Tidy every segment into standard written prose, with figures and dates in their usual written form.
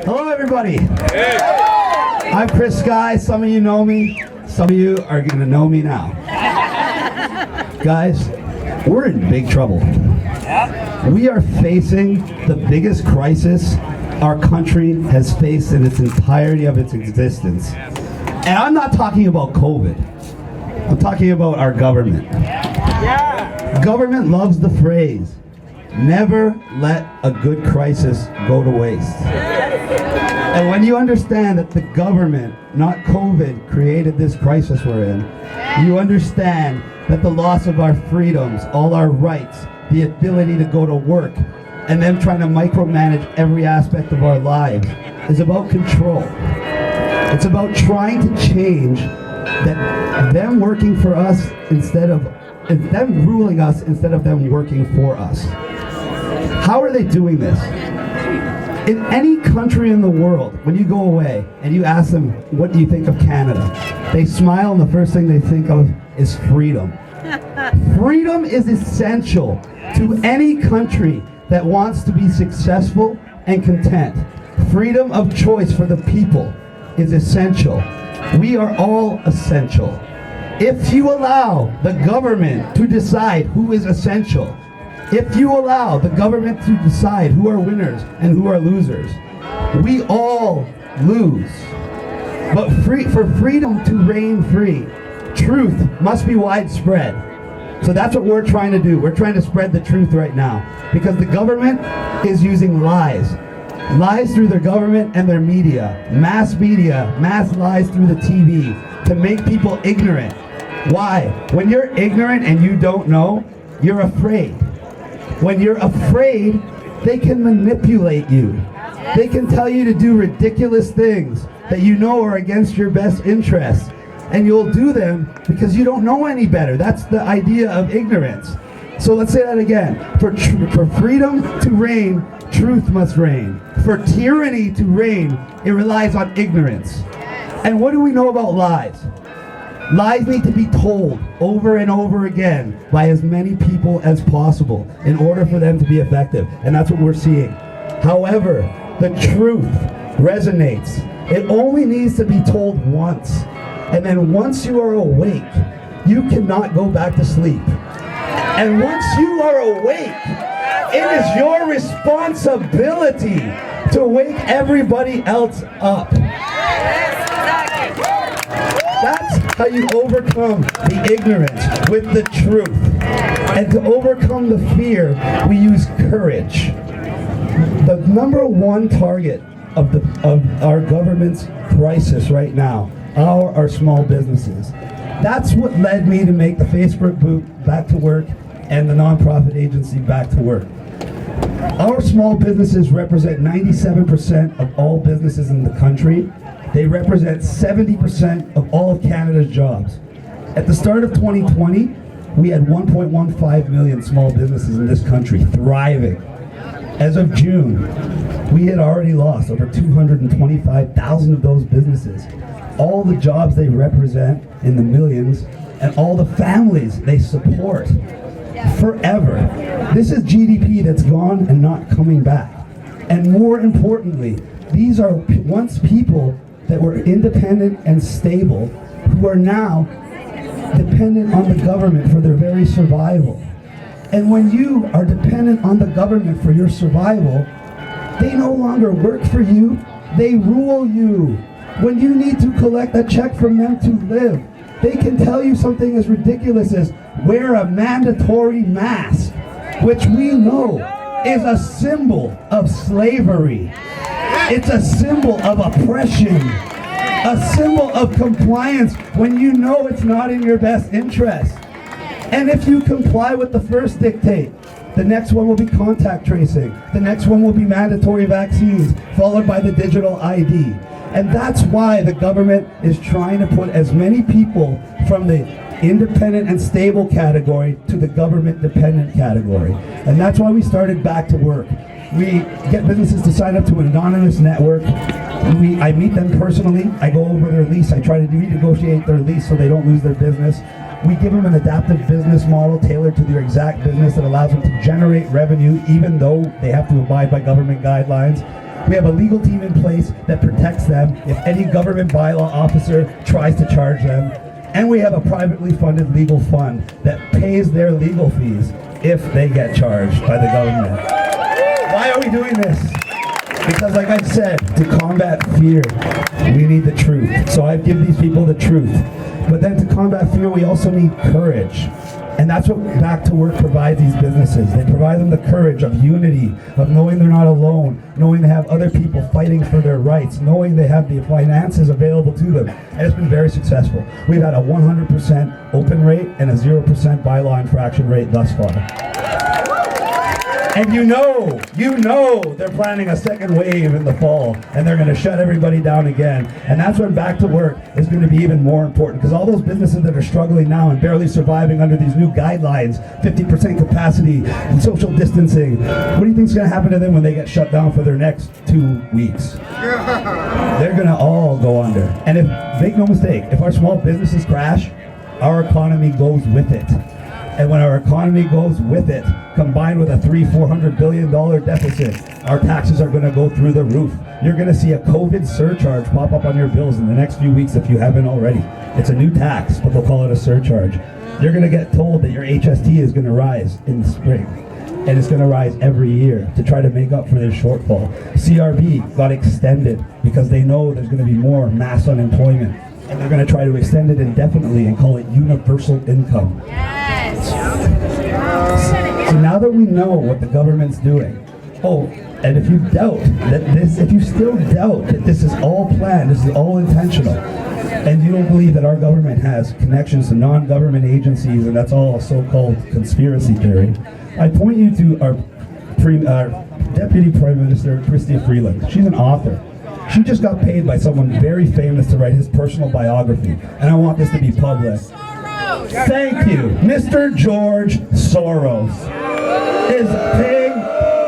Hello, everybody. I'm Chris Sky. Some of you know me. Some of you are going to know me now. Guys, we're in big trouble. We are facing the biggest crisis our country has faced in its entirety of its existence. And I'm not talking about COVID. I'm talking about our government. Government loves the phrase, never let a good crisis go to waste. And when you understand that the government, not COVID, created this crisis we're in, you understand that the loss of our freedoms, all our rights, the ability to go to work, and them trying to micromanage every aspect of our lives is about control. It's about trying to change that them working for us instead of them ruling us instead of them working for us. How are they doing this? In any country in the world, when you go away and you ask them, what do you think of Canada? They smile and the first thing they think of is freedom. Freedom is essential to any country that wants to be successful and content. Freedom of choice for the people is essential. We are all essential. If you allow the government to decide who is essential, if you allow the government to decide who are winners and who are losers, we all lose. But for freedom to reign free, truth must be widespread. So that's what we're trying to do. We're trying to spread the truth right now because the government is using lies. Lies through their government and their media, mass lies through the TV to make people ignorant. Why? When you're ignorant and you don't know, you're afraid. When you're afraid, they can manipulate you. They can tell you to do ridiculous things that you know are against your best interests. And you'll do them because you don't know any better. That's the idea of ignorance. So let's say that again. For freedom to reign, truth must reign. For tyranny to reign, it relies on ignorance. And what do we know about lies? Lies need to be told over and over again by as many people as possible in order for them to be effective. And that's what we're seeing. However, the truth resonates. It only needs to be told once. And then once you are awake, you cannot go back to sleep. And once you are awake, it is your responsibility to wake everybody else up. That's how you overcome the ignorance with the truth. And to overcome the fear, we use courage. The number one target of our government's crisis right now are our small businesses. That's what led me to make the Facebook group Back to Work and the nonprofit agency Back to Work. Our small businesses represent 97% of all businesses in the country. They represent 70% of all of Canada's jobs. At the start of 2020, we had 1.15 million small businesses in this country thriving. As of June, we had already lost over 225,000 of those businesses. All the jobs they represent in the millions and all the families they support forever. This is GDP that's gone and not coming back. And more importantly, these are once people that were independent and stable who are now dependent on the government for their very survival. And when you are dependent on the government for your survival, they no longer work for you, they rule you. When you need to collect a check from them to live, they can tell you something as ridiculous as wear a mandatory mask, which we know is a symbol of slavery. It's a symbol of oppression, a symbol of compliance when you know it's not in your best interest. And if you comply with the first dictate, the next one will be contact tracing. The next one will be mandatory vaccines, followed by the digital ID. And that's why the government is trying to put as many people from the independent and stable category to the government dependent category. And that's why we started Back to Work. We get businesses to sign up to an anonymous network. I meet them personally. I go over their lease. I try to renegotiate their lease so they don't lose their business. We give them an adaptive business model tailored to their exact business that allows them to generate revenue even though they have to abide by government guidelines. We have a legal team in place that protects them if any government bylaw officer tries to charge them. And we have a privately funded legal fund that pays their legal fees if they get charged by the government. Why are we doing this? Because like I said, to combat fear, we need the truth. So I give these people the truth. But then to combat fear, we also need courage. And that's what Back to Work provides these businesses. They provide them the courage of unity, of knowing they're not alone, knowing they have other people fighting for their rights, knowing they have the finances available to them. And it's been very successful. We've had a 100% open rate and a 0% bylaw infraction rate thus far. And you know, they're planning a second wave in the fall, and they're going to shut everybody down again. And that's when Back to Work is going to be even more important, because all those businesses that are struggling now and barely surviving under these new guidelines, 50% capacity and social distancing, what do you think is going to happen to them when they get shut down for their next 2 weeks? They're going to all go under. And if, make no mistake, if our small businesses crash, our economy goes with it. And when our economy goes with it, combined with a $400 billion deficit, our taxes are going to go through the roof. You're going to see a COVID surcharge pop up on your bills in the next few weeks if you haven't already. It's a new tax, but they'll call it a surcharge. You're going to get told that your HST is going to rise in the spring. And it's going to rise every year to try to make up for this shortfall. CRB got extended because they know there's going to be more mass unemployment. And they're going to try to extend it indefinitely and call it universal income. So now that we know what the government's doing, and if you doubt that if you still doubt that this is all planned, this is all intentional, and you don't believe that our government has connections to non-government agencies and that's all a so-called conspiracy theory, I point you to our Deputy Prime Minister, Chrystia Freeland. She's an author. She just got paid by someone very famous to write his personal biography, and I want this to be public. Thank you. Mr. George Soros is paying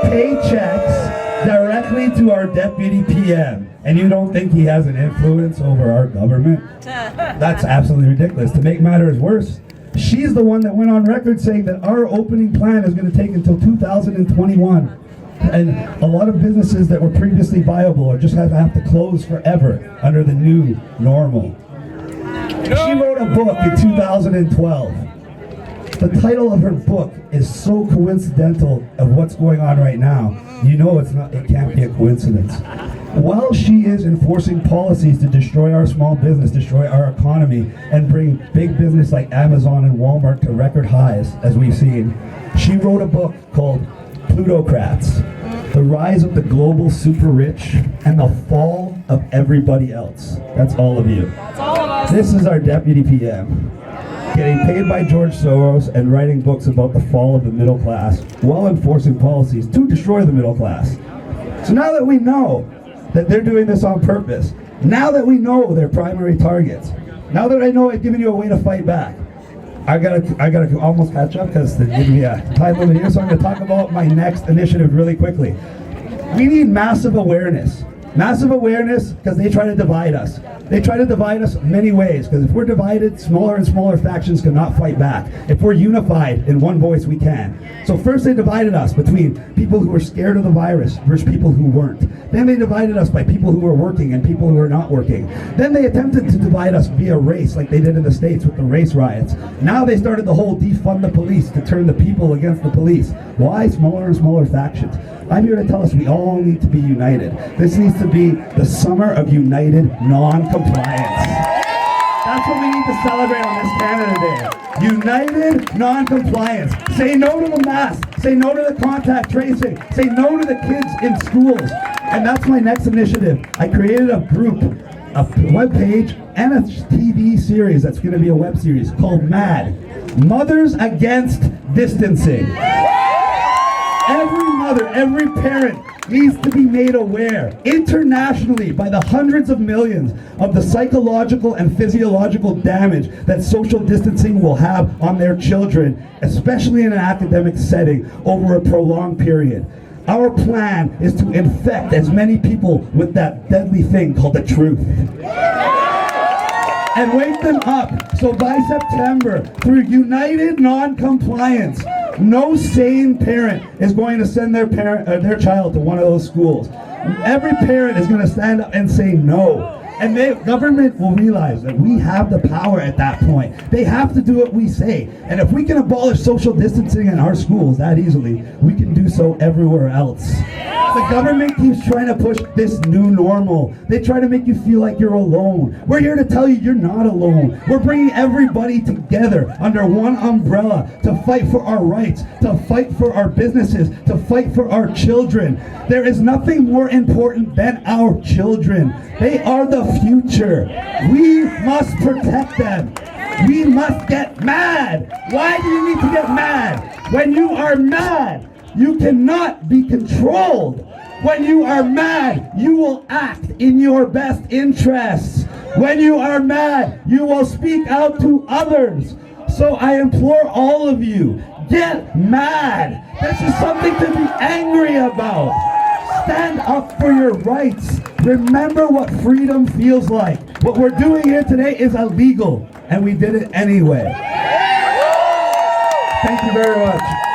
paychecks directly to our Deputy PM, and you don't think he has an influence over our government? That's absolutely ridiculous. To make matters worse, she's the one that went on record saying that our opening plan is going to take until 2021. And a lot of businesses that were previously viable are just have to close forever under the new normal. She wrote a book in 2012. The title of her book is so coincidental of what's going on right now. You know it can't be a coincidence. While she is enforcing policies to destroy our small business, destroy our economy, and bring big business like Amazon and Walmart to record highs, as we've seen, she wrote a book called Plutocrats: The Rise of the Global Super Rich and the Fall of Everybody Else. That's all of you. That's all of us. This is our Deputy PM, getting paid by George Soros and writing books about the fall of the middle class while enforcing policies to destroy the middle class. So now that we know that they're doing this on purpose, now that we know their primary targets, now that I know I've given you a way to fight back, I gotta almost catch up because they're giving me a time limit here, so I'm gonna talk about my next initiative really quickly. We need massive awareness. Massive awareness because they try to divide us. They try to divide us many ways, because if we're divided, smaller and smaller factions cannot fight back. If we're unified in one voice, we can. So first they divided us between people who were scared of the virus versus people who weren't. Then they divided us by people who were working and people who were not working. Then they attempted to divide us via race, like they did in the States with the race riots. Now they started the whole defund the police to turn the people against the police. Why? Smaller and smaller factions. I'm here to tell us we all need to be united. This needs to be the summer of united non-compliance. That's what we need to celebrate on this Canada Day. United non-compliance. Say no to the mask. Say no to the contact tracing. Say no to the kids in schools. And that's my next initiative. I created a group, a webpage, and a TV series that's going to be a web series called MAD. Mothers Against Distancing. Every mother, every parent needs to be made aware internationally by the hundreds of millions of the psychological and physiological damage that social distancing will have on their children, especially in an academic setting over a prolonged period. Our plan is to infect as many people with that deadly thing called the truth. And wake them up so by September, through united non-compliance, No sane parent is going to send their child to one of those schools. Every parent is going to stand up and say no. And the government will realize that we have the power at that point. They have to do what we say. And if we can abolish social distancing in our schools that easily, we can do so everywhere else. The government keeps trying to push this new normal. They try to make you feel like you're alone. We're here to tell you you're not alone. We're bringing everybody together under one umbrella to fight for our rights, to fight for our businesses, to fight for our children. There is nothing more important than our children. They are the future. We must protect them. We must get mad. Why do you need to get mad? When you are mad, you cannot be controlled. When you are mad, you will act in your best interests. When you are mad, you will speak out to others. So I implore all of you, get mad. This is something to be angry about. Stand up for your rights. Remember what freedom feels like. What we're doing here today is illegal, and we did it anyway. Thank you very much.